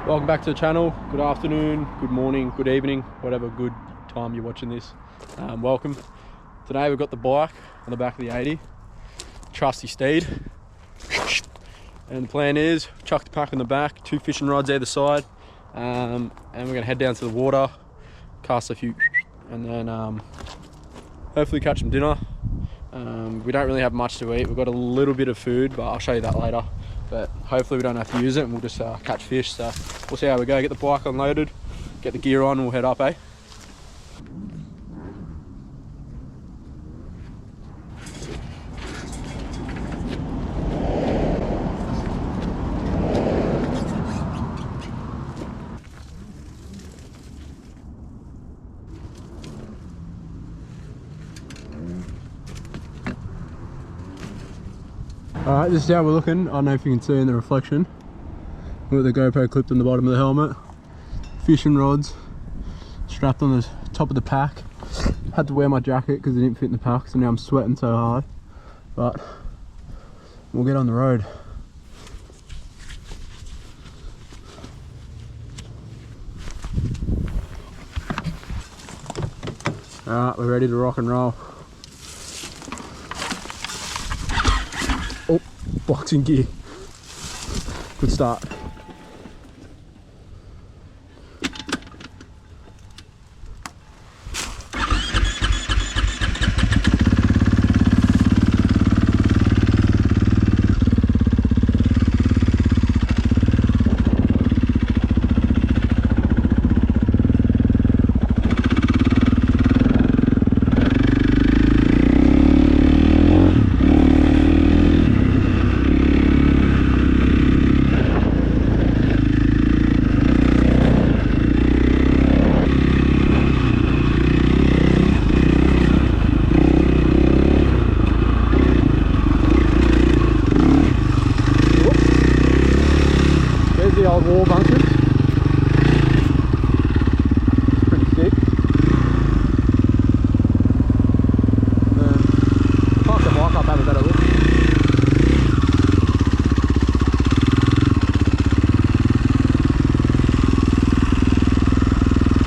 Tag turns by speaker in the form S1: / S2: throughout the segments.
S1: Welcome back to the channel. Good afternoon, good morning, good evening, whatever good time you're watching this. Welcome. Today we've got the bike on the back of the 80, trusty steed. And the plan is, chuck the pack on the back, 2 fishing rods either side, and we're gonna head down to the water, cast a few, and then hopefully catch some dinner. We don't really have much to eat. We've got a little bit of food, but I'll show you that later. But hopefully we don't have to use it and we'll just catch fish. So we'll see how we go. Get the bike unloaded, get the gear on, and we'll head up, eh? Alright, this is how we're looking. I don't know if you can see in the reflection. We've got the GoPro clipped on the bottom of the helmet. Fishing rods strapped on the top of the pack. Had to wear my jacket because it didn't fit in the pack, so now I'm sweating so hard. But we'll get on the road. Alright, we're ready to rock and roll. Oh, boxing gear. Good start. The old wall bunkers. Pretty thick. Park the bike up, have a better look.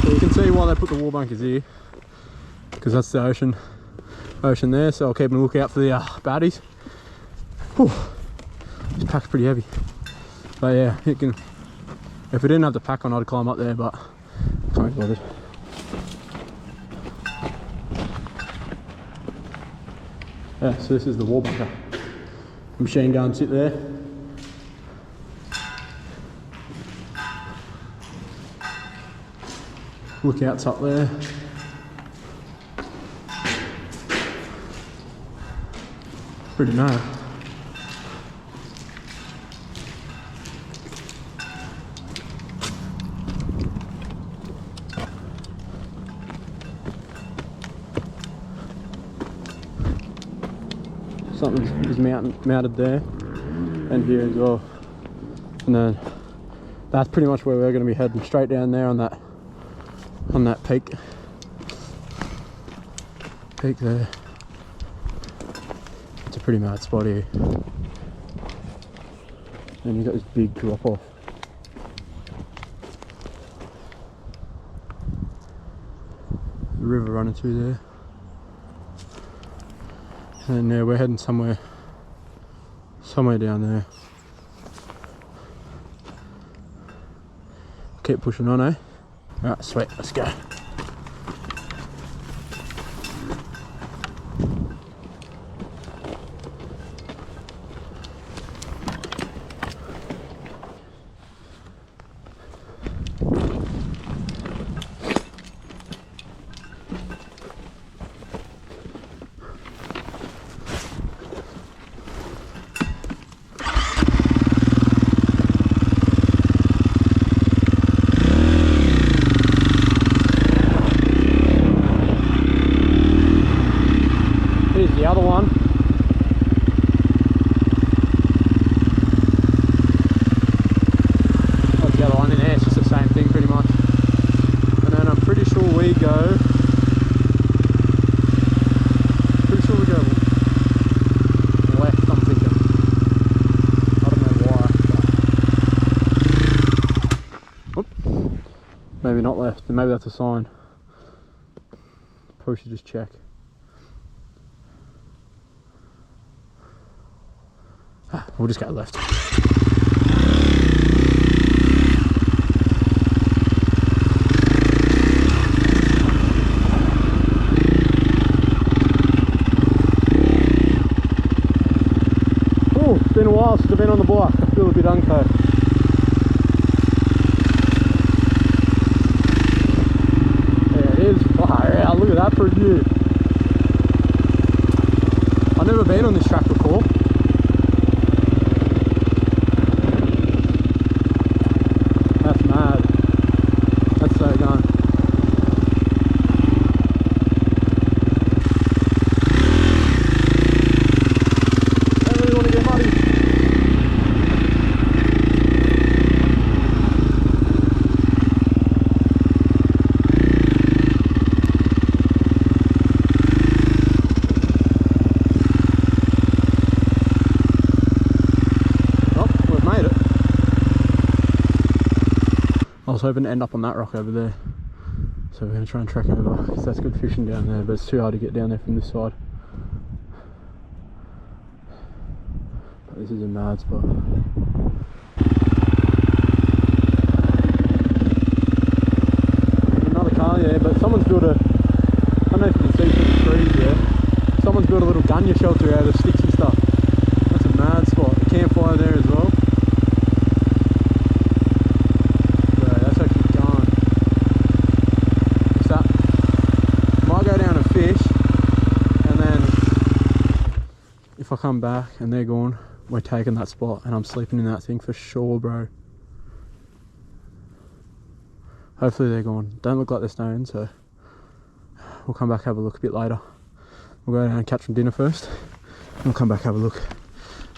S1: So you can see why they put the wall bunkers here, because that's the ocean there. So I'll keep a lookout for the baddies. Whew. This pack's pretty heavy. But yeah, it can, if we didn't have the pack on, I'd climb up there, but I can't be bothered. Yeah, so this is the wall bunker. Machine gun sit there. Lookout's up there. Pretty mad. Something is mounted there and here as well, and then that's pretty much where we're going to be heading, straight down there on that peak there. It's a pretty mad spot here, and you've got this big drop off. The river running through there. And yeah, we're heading somewhere down there. Keep pushing on, eh? Alright, sweet, let's go. The other one. What's the other one in there? It's just the same thing pretty much. And then I'm pretty sure we go left, I'm thinking. I don't know why. Maybe not left, and maybe that's a sign. Probably should just check. We'll just go left. Oh, it's been a while since I've been on the bike. I feel a bit unco. There it is. Far out. Look at that for a view. I've never been on this track before. That's mad. That's so gone. I don't really want to get muddy. I was hoping to end up on that rock over there, so we're going to try and trek over because that's good fishing down there, but it's too hard to get down there from this side. But this is a mad spot. Another car there, but someone's built a, I don't know if you can see through the trees there, someone's built a little gunya shelter out of sticks and stuff. That's a mad spot. A campfire there as well. If I come back and they're gone, we're taking that spot and I'm sleeping in that thing for sure, bro. Hopefully they're gone. Don't look like they're staying, so we'll come back, have a look a bit later. We'll go down and catch some dinner first and we'll come back, have a look.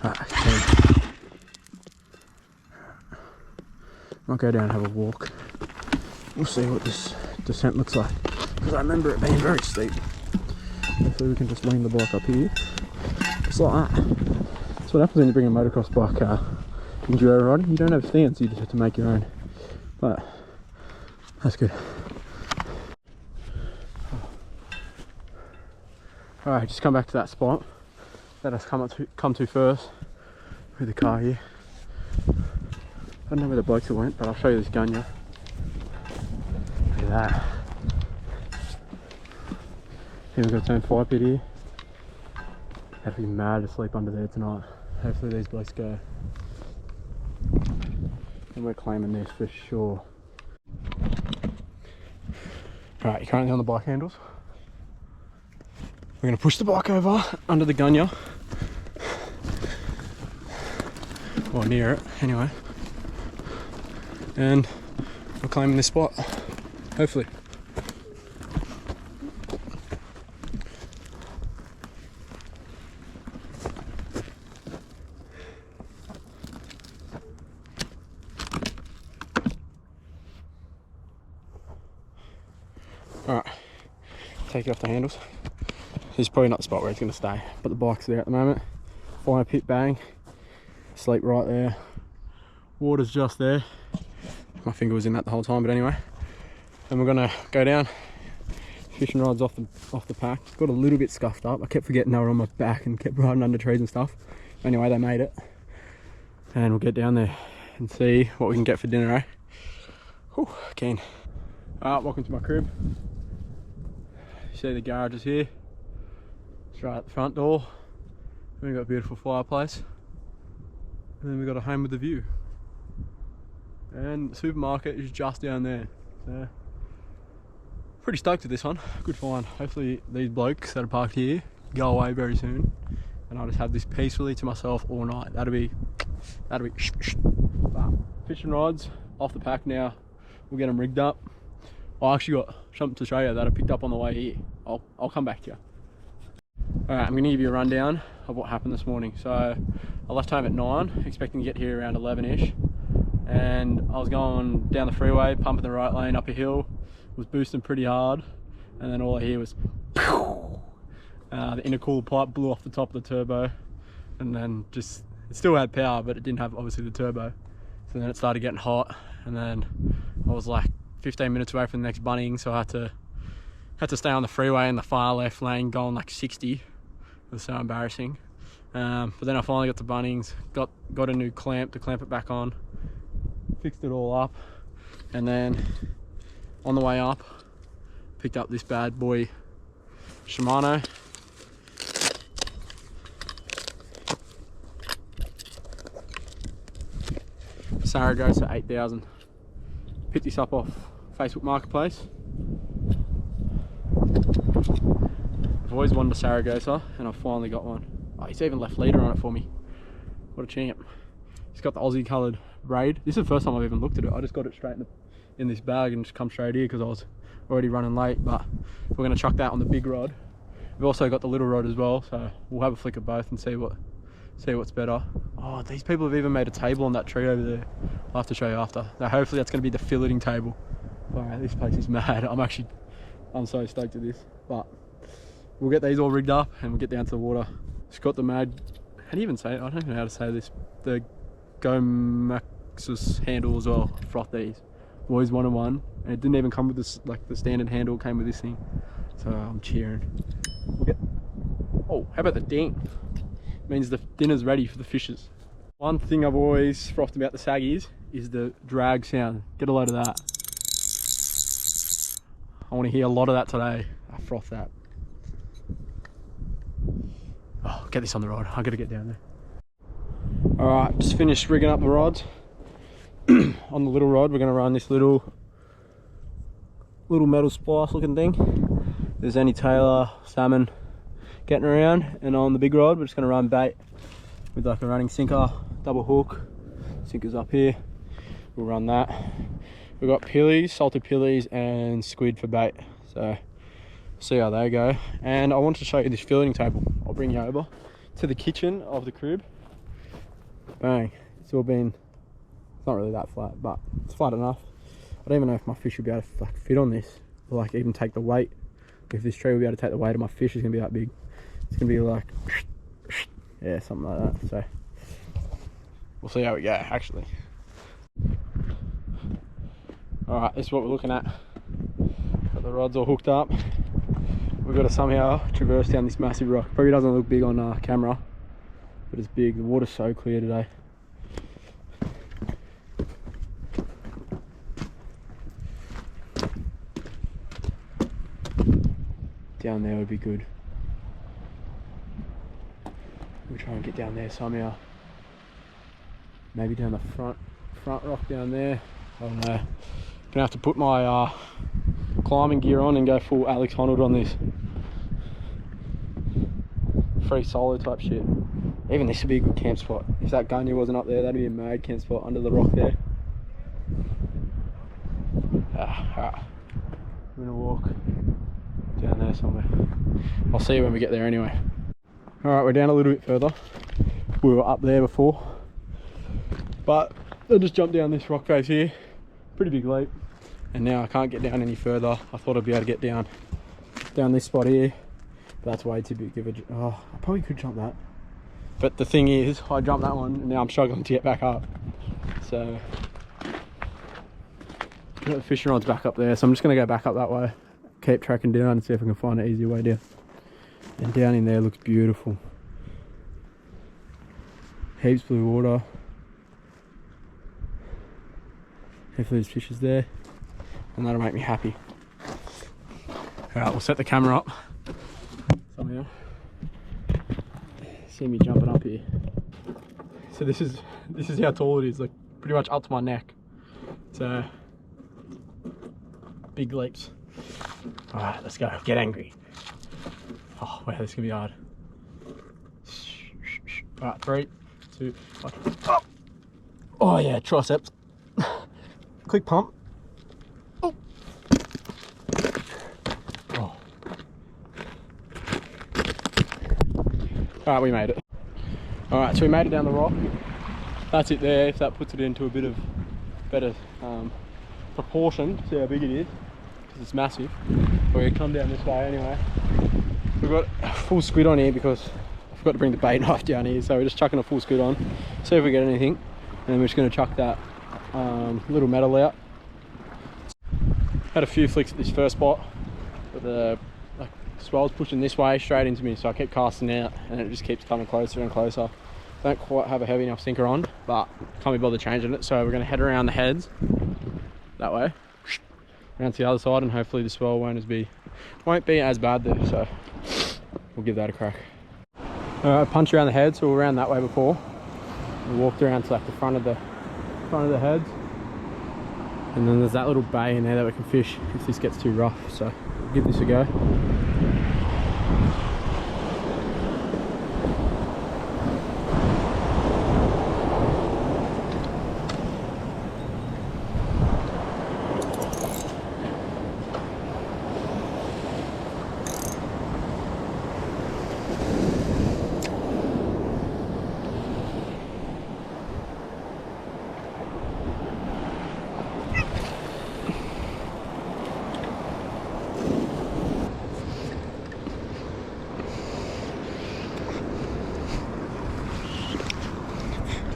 S1: Alright, okay. I'll go down and have a walk. We'll see what this descent looks like, because I remember it being very steep. Hopefully we can just lean the bike up here. Just like that. That's what happens when you bring a motocross bike enduro riding. You don't have stands, you just have to make your own. But that's good. Alright, just come back to that spot that has come to first with the car here. I don't know where the blokes went, but I'll show you this gunya. Look at that. Here we've got its own fire pit here. That'd be mad to sleep under there tonight. Hopefully these blokes go. And we're claiming this for sure. Alright, you're currently on the bike handles. We're going to push the bike over under the gunya. Or near it, anyway. And we're claiming this spot. Hopefully. Alright, take it off the handles. This is probably not the spot where it's going to stay, but the bike's there at the moment. Fire pit bang, sleep right there, water's just there. My finger was in that the whole time, but anyway. And we're going to go down, fishing rods off the pack. Got a little bit scuffed up. I kept forgetting they were on my back and kept riding under trees and stuff. Anyway, they made it. And we'll get down there and see what we can get for dinner, eh? Whew, keen. Alright, welcome to my crib. You see the garage is here. It's right at the front door. We've got a beautiful fireplace. And then we've got a home with a view. And the supermarket is just down there. So, pretty stoked with this one. Good find. Hopefully these blokes that are parked here go away very soon. And I'll just have this peacefully to myself all night. That'll be but fishing rods off the pack now. We'll get them rigged up. I actually got something to show you that I picked up on the way here. I'll come back to you. Alright, I'm going to give you a rundown of what happened this morning. So I left home at 9, expecting to get here around 11ish. And I was going down the freeway, pumping the right lane up a hill. Was boosting pretty hard. And then all I hear was the intercooler pipe blew off the top of the turbo. And then just, it still had power, but it didn't have obviously the turbo. So then it started getting hot. And then I was like 15 minutes away from the next Bunnings, so I had to stay on the freeway in the far left lane going like 60. It was so embarrassing. But then I finally got to Bunnings, got a new clamp to clamp it back on, fixed it all up, and then on the way up picked up this bad boy Shimano. Saragossa 8000. Picked this up off Facebook Marketplace. I've always wanted a Saragossa and I've finally got one. Oh, he's even left leader on it for me. What a champ. He's got the Aussie coloured braid. This is the first time I've even looked at it. I just got it straight in this bag and just come straight here because I was already running late. But we're going to chuck that on the big rod. We've also got the little rod as well, so we'll have a flick of both and see what's better. Oh, these people have even made a table on that tree over there. I'll have to show you after. Now hopefully that's going to be the filleting table. Alright, this place is mad. I'm so stoked at this. But we'll get these all rigged up and we'll get down to the water. It's got the mad, how do you even say it? I don't know how to say this. The Gomaxus handle as well. Froth these. Always wanted one. And it didn't even come with this, like the standard handle came with this thing. So I'm cheering. Oh, how about the ding? Means the dinner's ready for the fishes. One thing I've always frothed about the saggies is the drag sound. Get a load of that. I want to hear a lot of that today. I froth that. Oh, get this on the rod. I gotta get down there. Alright, just finished rigging up the rods. On the little rod, we're gonna run this little metal splice looking thing. There's any tailor, salmon getting around, and on the big rod we're just going to run bait with like a running sinker, double hook. Sinker's up here, we'll run that. We've got pillies, salted pillies and squid for bait, so see how they go. And I want to show you this filleting table. I'll bring you over to the kitchen of the crib. Bang, it's all been, it's not really that flat, but it's flat enough. I don't even know if my fish will be able to like fit on this, or like even take the weight. If this tree will be able to take the weight of my fish, is going to be that big. It's going to be like, yeah, something like that. So we'll see how we go, actually. Alright, this is what we're looking at. Got the rods all hooked up. We've got to somehow traverse down this massive rock. Probably doesn't look big on camera, but it's big. The water's so clear today. Down there would be good. We'll try and get down there somehow. Maybe down the front rock down there. I don't know. Gonna have to put my climbing gear on and go full Alex Honnold on this. Free solo type shit. Even this would be a good camp spot. If that gunya wasn't up there, that'd be a mad camp spot under the rock there. Alright. I'm gonna walk down there somewhere. I'll see you when we get there anyway. Alright, we're down a little bit further. We were up there before, but I just jumped down this rock face here. Pretty big leap, and now I can't get down any further. I thought I'd be able to get down this spot here, but that's way too big of a, oh, I probably could jump that, but the thing is I jumped that one and now I'm struggling to get back up. So I've got the fishing rod's back up there, so I'm just going to go back up that way, keep tracking down and see if I can find an easier way down. And down in there looks beautiful. Heaps blue water. Hopefully there's fishes there, and that'll make me happy. Alright, we'll set the camera up somehow. See me jumping up here. So this is how tall it is, like pretty much up to my neck. So big leaps. Alright, let's go. Get angry. Oh wow, this is gonna be hard. Alright, 3, 2, 1. Oh, oh yeah, triceps. Quick pump. Oh. Oh. Alright, we made it. Alright, so we made it down the rock. That's it there, if that puts it into a bit of better proportion. See how big it is, because it's massive. We're gonna come down this way anyway. We've got a full squid on here because I forgot to bring the bait knife down here, so we're just chucking a full squid on, see if we get anything, and then we're just going to chuck that little metal out. Had a few flicks at this first spot, but the swell's pushing this way straight into me, so I kept casting out and it just keeps coming closer and closer. Don't quite have a heavy enough sinker on, but can't be bothered changing it, so we're going to head around the heads that way, around to the other side, and hopefully the swell won't be as bad there, so we'll give that a crack. Punch around the head, so we're around that way before. We walked around to like the front of the heads, and then there's that little bay in there that we can fish if this gets too rough, so we'll give this a go.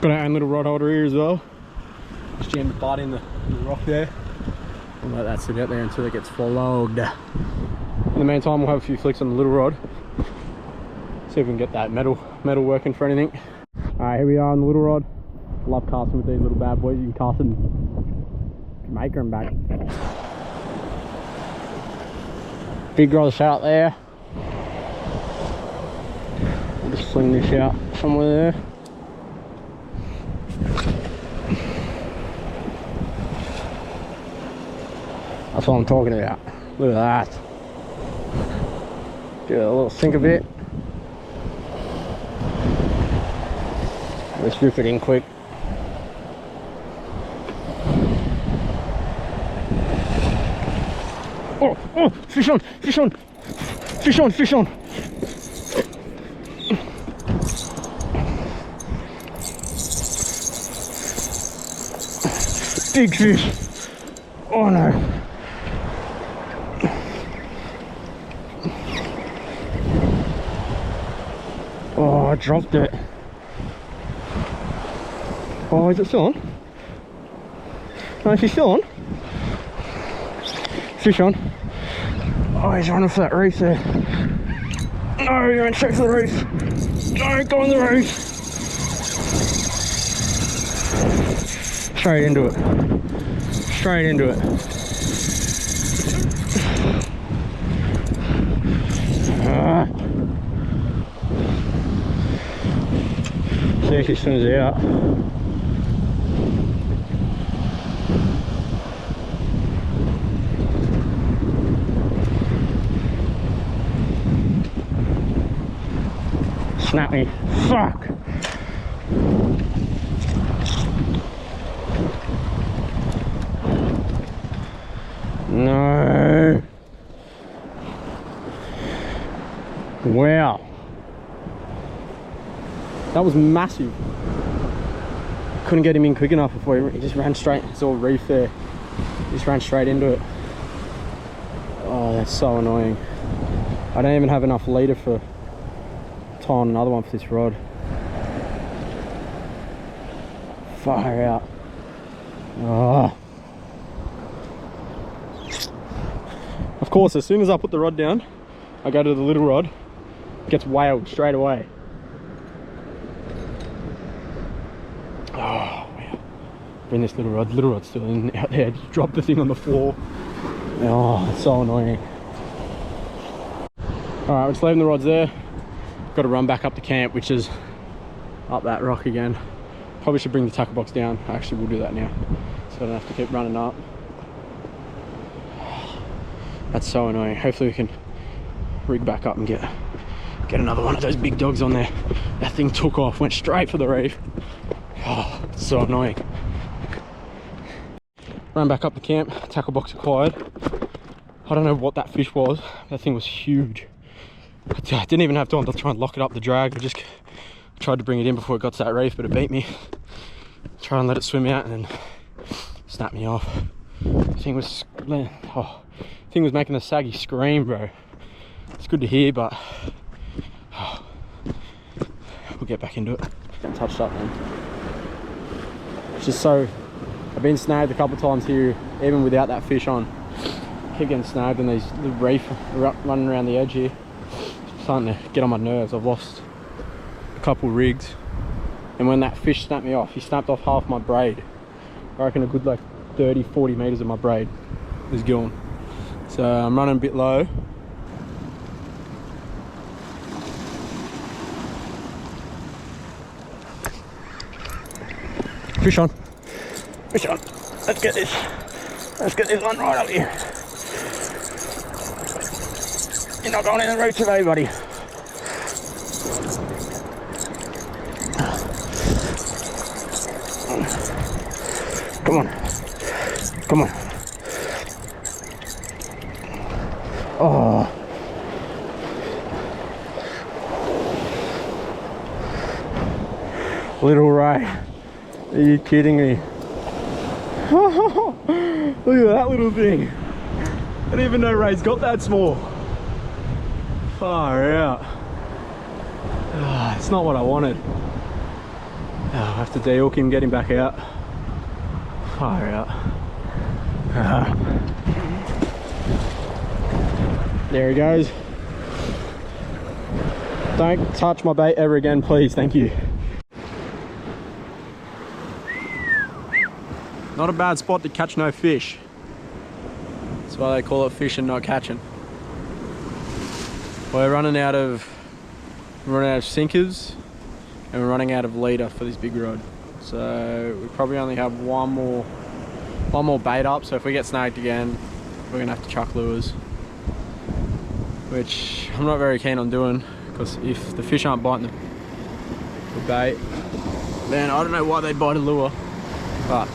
S1: Got our own little rod holder here as well. Just jam the butt in the rock there. We'll let that sit out there until it gets flogged. In the meantime, we'll have a few flicks on the little rod. See if we can get that metal working for anything. Alright, here we are on the little rod. I love casting with these little bad boys. You can cast in Jamaica and back. Big rod shot there. We'll just sling this out somewhere there. That's what I'm talking about. Look at that. Get a little sink of it. Let's rip it in quick. Oh, fish on, fish on, fish on, fish on. Big fish. Oh no. Oh, I dropped it. Oh, is it still on? No, is he still on? Fish on. Oh, he's running for that reef there. No, he went straight for the reef. No, go on the reef. Straight into it. Straight into it. See if he swims out. Snap me. Fuck! No! Wow! That was massive. Couldn't get him in quick enough before he just ran straight. It's all reef there. He just ran straight into it. Oh, that's so annoying. I don't even have enough leader for tying another one for this rod. Far out. Oh. Of course, as soon as I put the rod down, I go to the little rod. It gets whaled straight away. Oh, wow. Bring this little rod's still out there. Just drop the thing on the floor. Oh, it's so annoying. Alright, we're just leaving the rods there. Got to run back up to camp, which is up that rock again. Probably should bring the tackle box down. Actually, we'll do that now, so I don't have to keep running up. That's so annoying. Hopefully we can rig back up and get another one of those big dogs on there. That thing took off, went straight for the reef. Oh, it's so annoying. Ran back up the camp, tackle box acquired. I don't know what that fish was. That thing was huge. I didn't even have time to try and lock it up the drag. I just tried to bring it in before it got to that reef, but it beat me. Try and let it swim out and then snap me off. The thing was, making a saggy scream, bro. It's good to hear, but we'll get back into it. Get touched up, man. It's just so, I've been snagged a couple times here, even without that fish on. keep getting snagged in these reef running around the edge here. It's starting to get on my nerves. I've lost a couple rigs, and when that fish snapped me off, he snapped off half my braid. I reckon a good like 30-40 meters of my braid is gone. So I'm running a bit low. Fish on. Fish on. Let's get this. Let's get this one right up here. You're not going in the reach today, buddy. Come on. Come on. Oh. Little Ray. Are you kidding me? Look at that little thing. I didn't even know Ray's got that small. Far out. Oh, it's not what I wanted. Oh, I have to de-hook him, get him back out. Far out. There he goes. Don't touch my bait ever again, please. Thank you. Not a bad spot to catch no fish. That's why they call it fishing, not catching. We're running out of sinkers, and we're running out of leader for this big rod. So we probably only have one more bait up. So if we get snagged again, we're gonna have to chuck lures, which I'm not very keen on doing, because if the fish aren't biting the bait, then I don't know why they bite a lure, but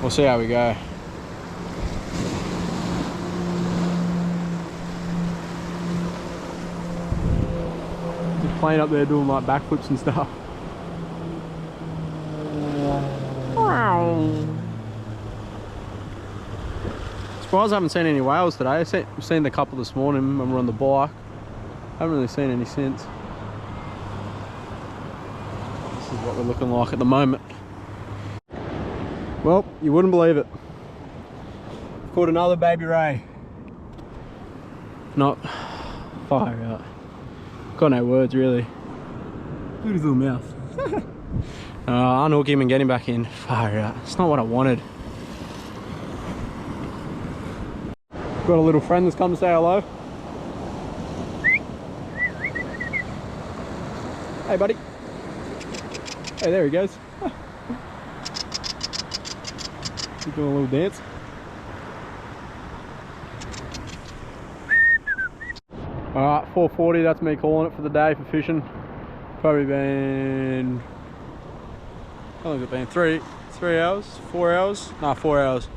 S1: we'll see how we go. Just playing up there doing like backflips and stuff. Surprised I haven't seen any whales today. I've seen a couple this morning when we were on the bike. I haven't really seen any since. This is what we're looking like at the moment. Well, you wouldn't believe it. Caught another baby ray. Not far out. Got no words really. Look at his little mouth. Unhook him and get him back in. Far out. It's not what I wanted. Got a little friend that's come to say hello. Hey buddy. Hey, there he goes. He's doing a little dance. Alright, 4:40, that's me calling it for the day for fishing. Probably been, how long has it been? 3 hours? 4 hours? No, 4 hours.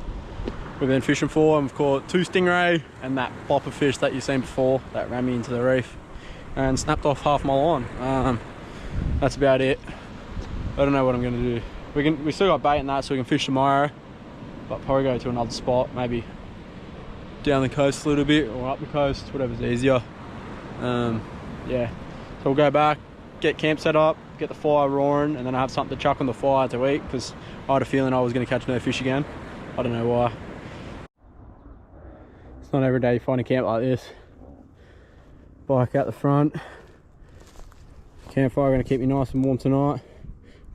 S1: We've been fishing for, and we've caught 2 stingray and that bopper fish that you've seen before that ran me into the reef and snapped off half my line. That's about it. I don't know what I'm gonna do. We still got bait in that, so we can fish tomorrow, but probably go to another spot, maybe down the coast a little bit or up the coast, whatever's easier. Yeah, so we'll go back, get camp set up, get the fire roaring, and then I have something to chuck on the fire to eat, because I had a feeling I was going to catch no fish again. I don't know why. It's not every day you find a camp like this. Bike out the front. Campfire going to keep me nice and warm tonight.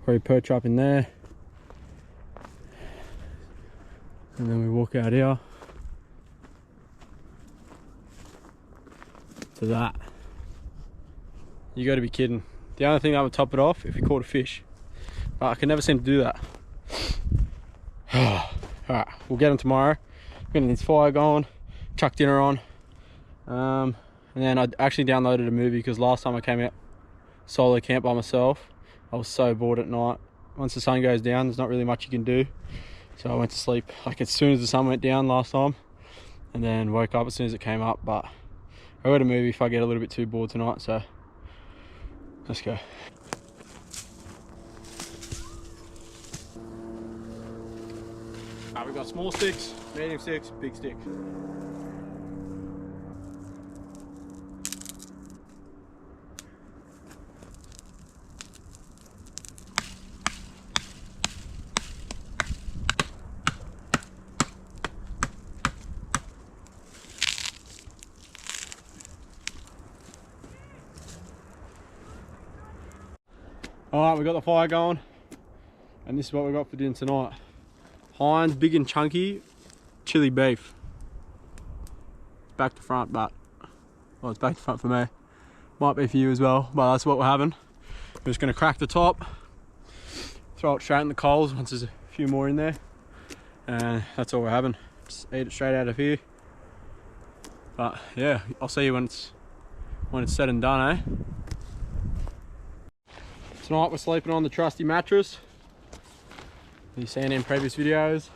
S1: Probably perch up in there. And then we walk out here to that. You got to be kidding. The only thing that would top it off if you caught a fish, but I can never seem to do that. Alright, we'll get them tomorrow. Getting this fire going, chuck dinner on, and then I actually downloaded a movie, because last time I came out solo camp by myself, I was so bored at night. Once the sun goes down, there's not really much you can do, so I went to sleep like as soon as the sun went down last time, and then woke up as soon as it came up. But I got a movie if I get a little bit too bored tonight, so let's go. We've got small sticks, medium sticks, big stick. Alright, we got the fire going, and this is what we got for dinner tonight. Heinz big and chunky chili beef. Back to front, but well, it's back to front for me. Might be for you as well, but that's what we're having. We're just gonna crack the top, throw it straight in the coals once there's a few more in there, and that's all we're having. Just eat it straight out of here. But yeah, I'll see you when it's said and done, eh? Tonight we're sleeping on the trusty mattress you've seen in previous videos.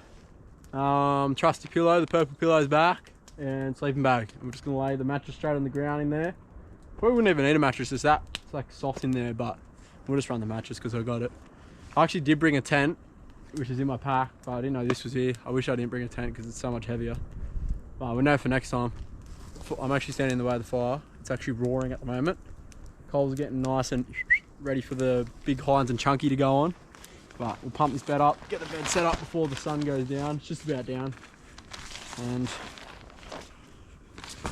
S1: Trusty pillow, the purple pillow's back, and sleeping bag. I'm just gonna lay the mattress straight on the ground in there. Probably wouldn't even need a mattress, it's like soft in there, but we'll just run the mattress because I got it. I actually did bring a tent, which is in my pack, but I didn't know this was here. I wish I didn't bring a tent because it's so much heavier. But we'll know for next time. I'm actually standing in the way of the fire. It's actually roaring at the moment. Coals are getting nice and ready for the big Heinz and chunky to go on. But we'll pump this bed up, get the bed set up before the sun goes down. It's just about down. And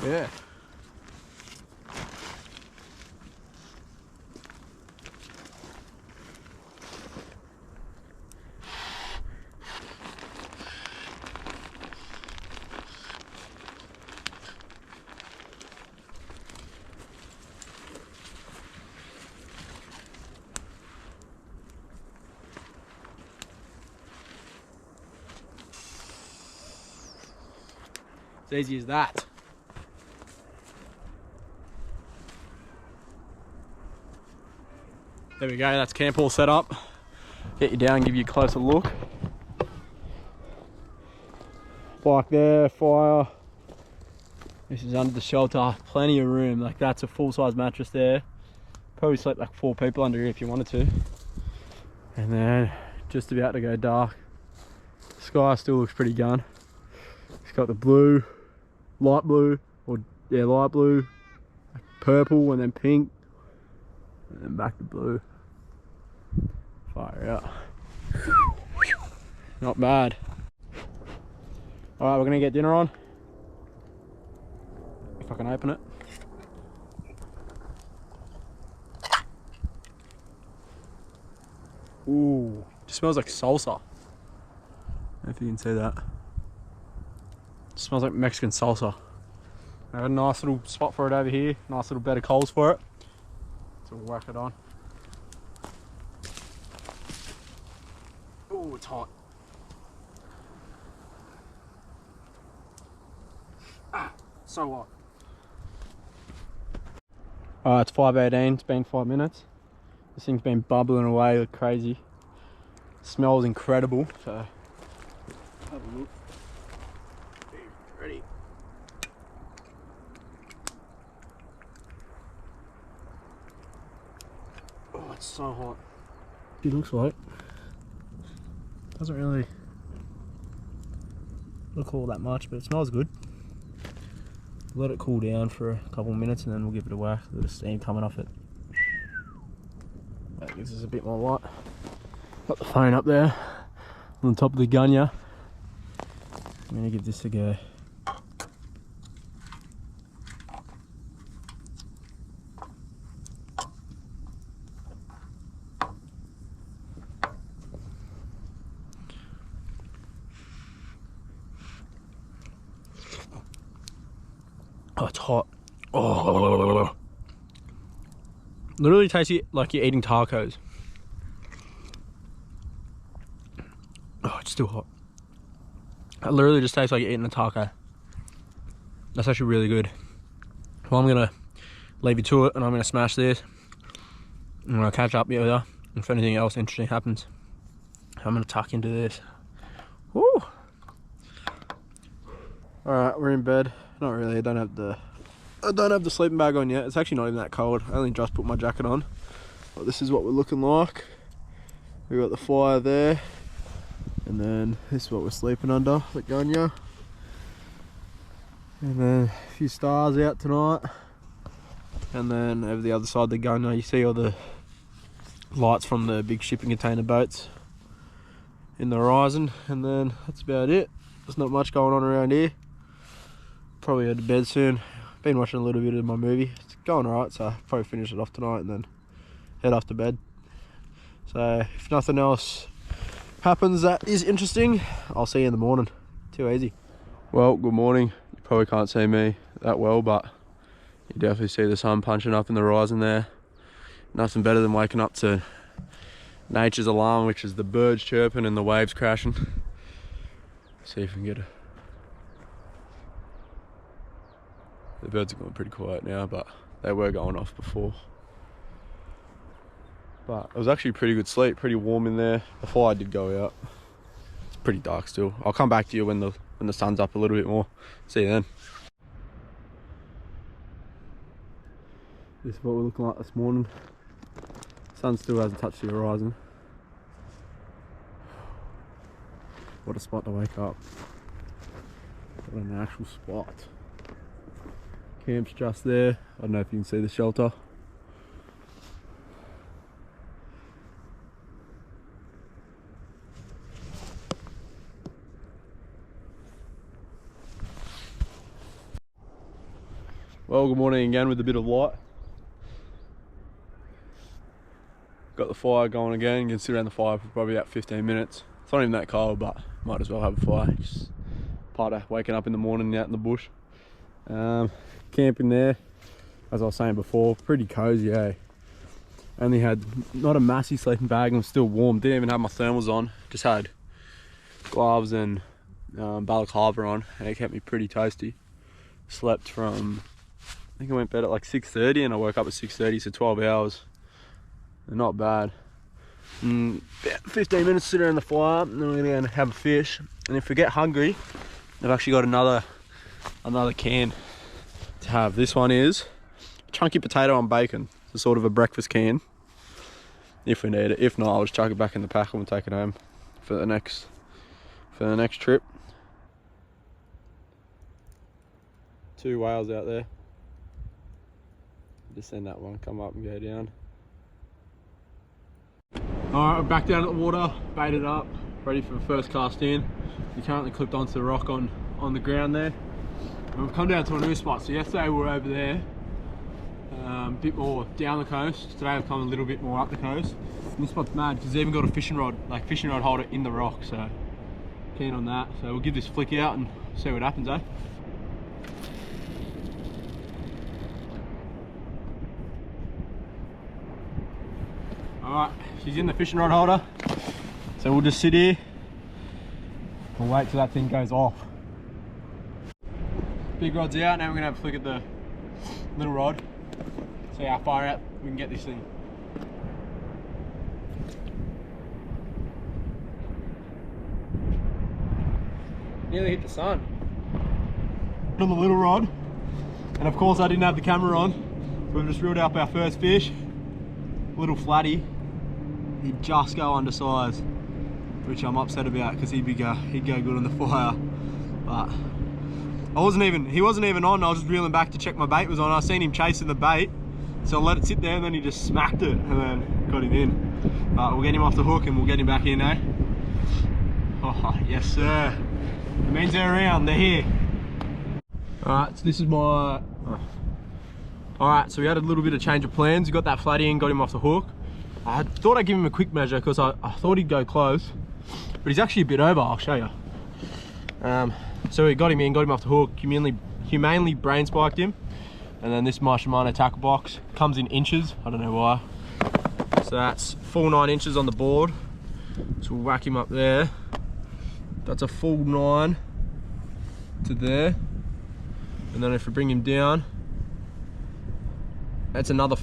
S1: yeah. It's easy as that. There we go, that's camp all set up. Get you down, give you a closer look. Bike there, fire. This is under the shelter, plenty of room. Like that's a full-size mattress there. Probably sleep like 4 people under here if you wanted to. And then just about to go dark. Sky still looks pretty gun. It's got the blue, light blue, or yeah, light blue, like purple, and then pink, and then back to blue. Fire out. Not bad. Alright, we're gonna get dinner on. If I can open it. Ooh, it smells like salsa. I don't know if you can see that. It smells like Mexican salsa. I got a nice little spot for it over here. Nice little bed of coals for it. So we'll whack it on. Oh, it's hot. Ah, so hot. Alright, it's 5:18. It's been 5 minutes. This thing's been bubbling away like crazy. It smells incredible. So have a look. Ready. Oh, it's so hot. It looks like. Doesn't really look all that much, but it smells good. Let it cool down for a couple of minutes and then we'll give it a whack. A bit of steam coming off it. That gives us a bit more light. Got the phone up there on the top of the gunya. I'm gonna give this a go. Oh, it's hot. Oh, literally tastes like you're eating tacos. Oh, it's still hot. It literally just tastes like you're eating a taco. That's actually really good. Well, I'm gonna leave you to it, and I'm gonna smash this. I'm gonna catch up with you if anything else interesting happens. I'm gonna tuck into this. Woo! All right, we're in bed. Not really. I don't have the sleeping bag on yet. It's actually not even that cold. I only just put my jacket on. But this is what we're looking like. We got the fire there, and then this is what we're sleeping under, the gunya. And then a few stars out tonight. And then over the other side of the gunya, you see all the lights from the big shipping container boats in the horizon. And then that's about it. There's not much going on around here. Probably head to bed soon. Been watching a little bit of my movie. It's going alright, so I'll probably finish it off tonight and then head off to bed. So if nothing else happens that is interesting, I'll see you in the morning. Too easy. Well, good morning. You probably can't see me that well, but you definitely see the sun punching up in the horizon there. Nothing better than waking up to nature's alarm, which is the birds chirping and the waves crashing. See if we can get a... The birds are going pretty quiet now, but they were going off before. But it was actually pretty good sleep, pretty warm in there. The fire did go out. It's pretty dark still. I'll come back to you when the sun's up a little bit more. See you then. This is what we're looking like this morning. Sun still hasn't touched the horizon. What a spot to wake up. What an actual spot. Camp's just there. I don't know if you can see the shelter. Well, good morning again with a bit of light. Got the fire going again. You can sit around the fire for probably about 15 minutes. It's not even that cold, but might as well have a fire. Just part of waking up in the morning out in the bush. Camping there, as I was saying before, pretty cozy, eh? Only had not a massive sleeping bag and was still warm. Didn't even have my thermals on. Just had gloves and balaclava on, and it kept me pretty toasty. Slept from, I think I went to bed at like 6:30 and I woke up at 6:30, so 12 hours. Not bad. About 15 minutes to sit around the fire, and then we're gonna go and have a fish. And if we get hungry, I've actually got another can to have. This one is chunky potato on bacon. It's a sort of a breakfast can if we need it. If not, I'll just chuck it back in the pack and we'll take it home for the next trip. 2 whales out there. Just seen that one come up and go down. Alright, we're back down at the water, baited up, ready for the first cast in. We currently clipped onto the rock on the ground there. And we've come down to a new spot. So yesterday we were over there, a bit more down the coast. Today we've come a little bit more up the coast. And this spot's mad because they've even got a fishing rod holder in the rock. So keen on that. So we'll give this flick out and see what happens, eh? Alright, she's in the fishing rod holder. So we'll just sit here. We'll wait till that thing goes off. Big rod's out, now we're gonna have a flick at the little rod. See how far out we can get this thing. Nearly hit the sun. On the little rod. And of course I didn't have the camera on. So we've just reeled up our first fish. Little flatty. He'd just go undersized, which I'm upset about because he'd go good on the fire. But he wasn't even on. I was just reeling back to check my bait was on. I seen him chasing the bait, so I let it sit there and then he just smacked it and then got him in. But we'll get him off the hook and we'll get him back in, eh? Oh, yes sir. It means they're around, they're here. Alright, so this is my... Alright, so we had a little bit of change of plans. We got that flatty in, got him off the hook. I thought I'd give him a quick measure because I thought he'd go close, but he's actually a bit over. I'll show you. So we got him in, got him off the hook, humanely brain spiked him, and then this my Shimano tackle box comes in inches. I don't know why. So that's full 9 inches on the board. So we'll whack him up there. That's a full 9 to there, and then if we bring him down, that's another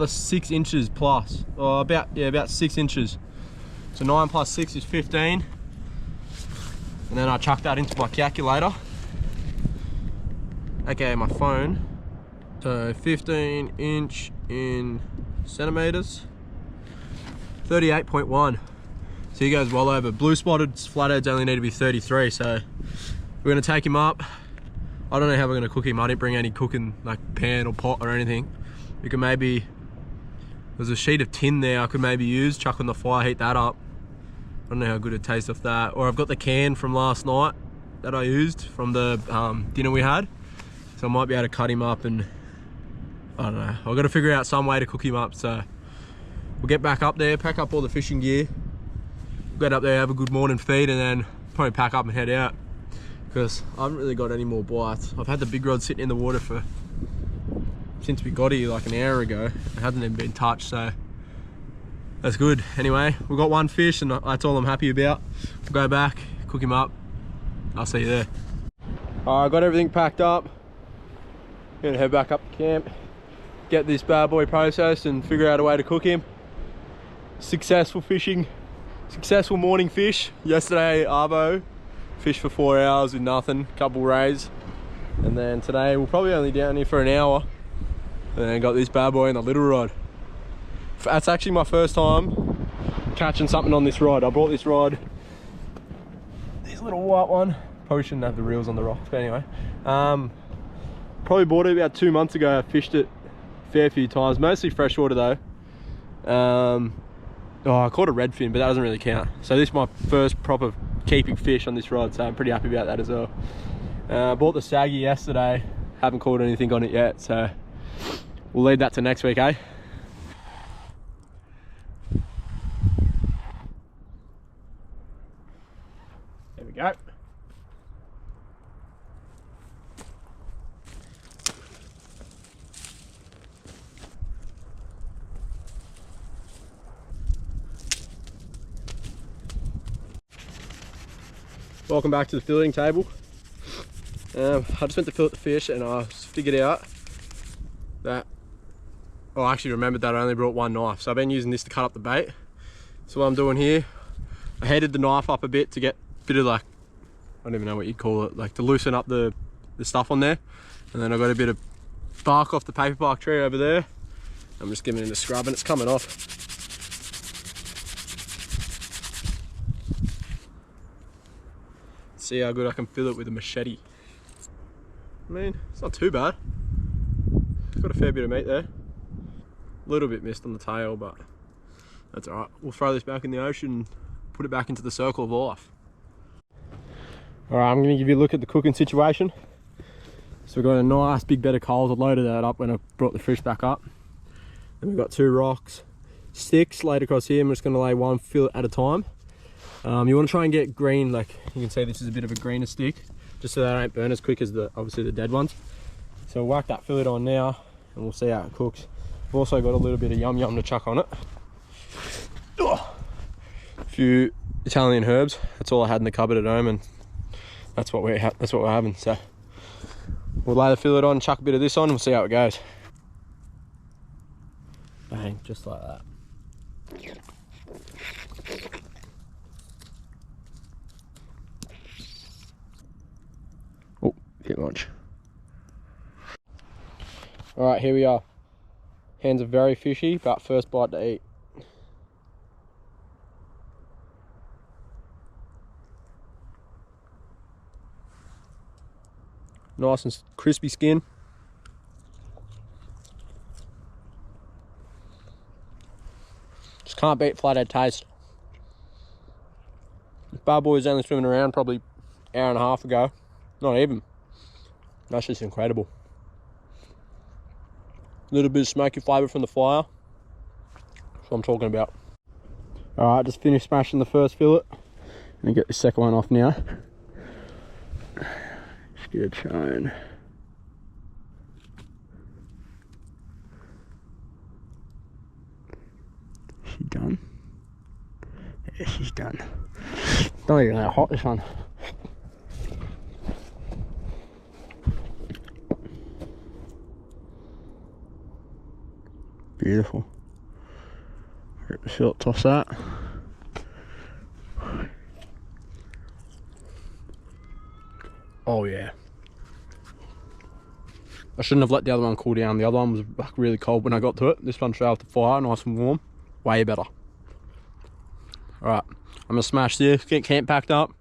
S1: 6 inches plus, or about 6 inches. So 9 plus 6 is 15, and then I chuck that into my calculator, aka my phone. So 15 inch in centimeters, 38.1. So he goes well over. Blue spotted flatheads only need to be 33, so we're gonna take him up. I don't know how we're gonna cook him. I didn't bring any cooking like pan or pot or anything. We could maybe, there's a sheet of tin there I could maybe use, chuck on the fire, heat that up. I don't know how good it tastes off that. Or I've got the can from last night that I used from the dinner we had. So I might be able to cut him up and, I don't know. I've got to figure out some way to cook him up. So we'll get back up there, pack up all the fishing gear, get up there, have a good morning feed, and then probably pack up and head out, because I haven't really got any more bites. I've had the big rod sitting in the water since we got here like an hour ago. It hasn't even been touched, so that's good. Anyway, we've got one fish and that's all I'm happy about. We'll go back, cook him up. I'll see you there. Alright, I got everything packed up. Gonna head back up to camp, get this bad boy processed and figure out a way to cook him. Successful fishing, successful morning fish. Yesterday, arvo, fished for 4 hours with nothing, couple rays. And then today, we're probably only down here for an hour. And then got this bad boy in the little rod. That's actually my first time catching something on this rod. I brought this rod, this little white one. Probably shouldn't have the reels on the rocks, but anyway. Probably bought it about 2 months ago. I fished it a fair few times, mostly freshwater though. Oh, I caught a redfin, but that doesn't really count. So this is my first proper keeping fish on this rod, so I'm pretty happy about that as well. Bought the saggy yesterday, haven't caught anything on it yet, so we'll leave that to next week, eh? There we go. Welcome back to the filleting table. I just went to fillet the fish and I figured out that, oh, I actually remembered that I only brought one knife. So I've been using this to cut up the bait. So what I'm doing here, I headed the knife up a bit to get a bit of like, I don't even know what you'd call it, like to loosen up the stuff on there. And then I got a bit of bark off the paper bark tree over there. I'm just giving it a scrub and it's coming off. See how good I can fill it with a machete. I mean, it's not too bad. It's got a fair bit of meat there. A little bit missed on the tail, but that's all right. We'll throw this back in the ocean and put it back into the circle of life. All right, I'm gonna give you a look at the cooking situation. So we've got a nice big bed of coals. I loaded that up when I brought the fish back up. Then we've got 2 rocks, sticks laid across here. I'm just gonna lay one fillet at a time. You want to try and get green, like you can see this is a bit of a greener stick, just so they don't burn as quick as obviously the dead ones. So we'll whack that fillet on now and we'll see how it cooks. I've also got a little bit of yum yum to chuck on it. A few Italian herbs. That's all I had in the cupboard at home, and that's what we're having. So we'll lay the fillet on, chuck a bit of this on, and we'll see how it goes. Bang, just like that. Oh, bit much. All right, here we are. Hands are very fishy, but first bite to eat. Nice and crispy skin. Just can't beat flathead taste. This bad boy was only swimming around probably an hour and a half ago. Not even. That's just incredible. A little bit of smoky flavour from the fire. That's what I'm talking about. Alright, just finished smashing the first fillet. And get the second one off now. Just get it shown. She done? Yeah, she's done. Don't even know how hot this one. Beautiful. Rip the fillet, toss that. Oh yeah. I shouldn't have let the other one cool down. The other one was like really cold when I got to it. This one straight off the fire, nice and warm. Way better. Alright, I'm gonna smash this, get camp packed up.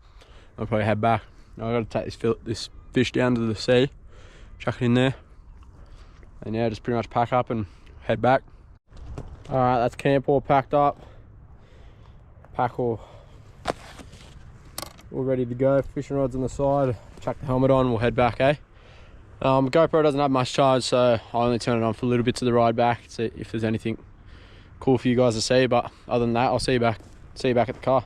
S1: I'll probably head back. I gotta take this fish down to the sea, chuck it in there. And yeah, just pretty much pack up and head back. Alright, that's camp all packed up. Pack all ready to go. Fishing rods on the side. Chuck the helmet on, we'll head back, eh? GoPro doesn't have much charge, so I only turn it on for a little bit to the ride back, see if there's anything cool for you guys to see. But other than that, I'll see you back at the car.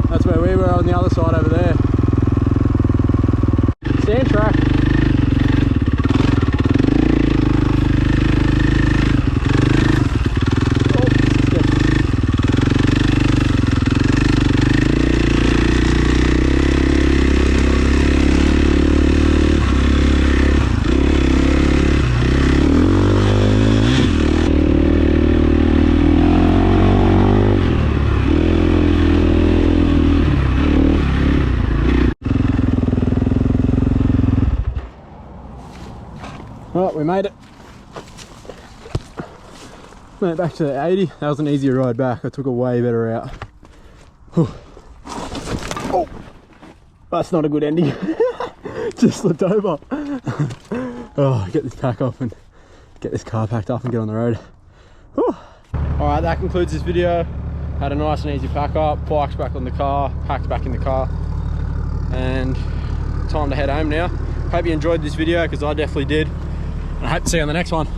S1: That's where we were on the other side over there. Sand track. Right, we made it. Made it back to the 80. That was an easier ride back. I took a way better route. Whew. Oh, that's not a good ending. Just slipped over. Oh, get this pack off and get this car packed up and get on the road. Alright, that concludes this video. Had a nice and easy pack up. Bike's back on the car, packed back in the car. And time to head home now. Hope you enjoyed this video, because I definitely did. I hope to see you on the next one.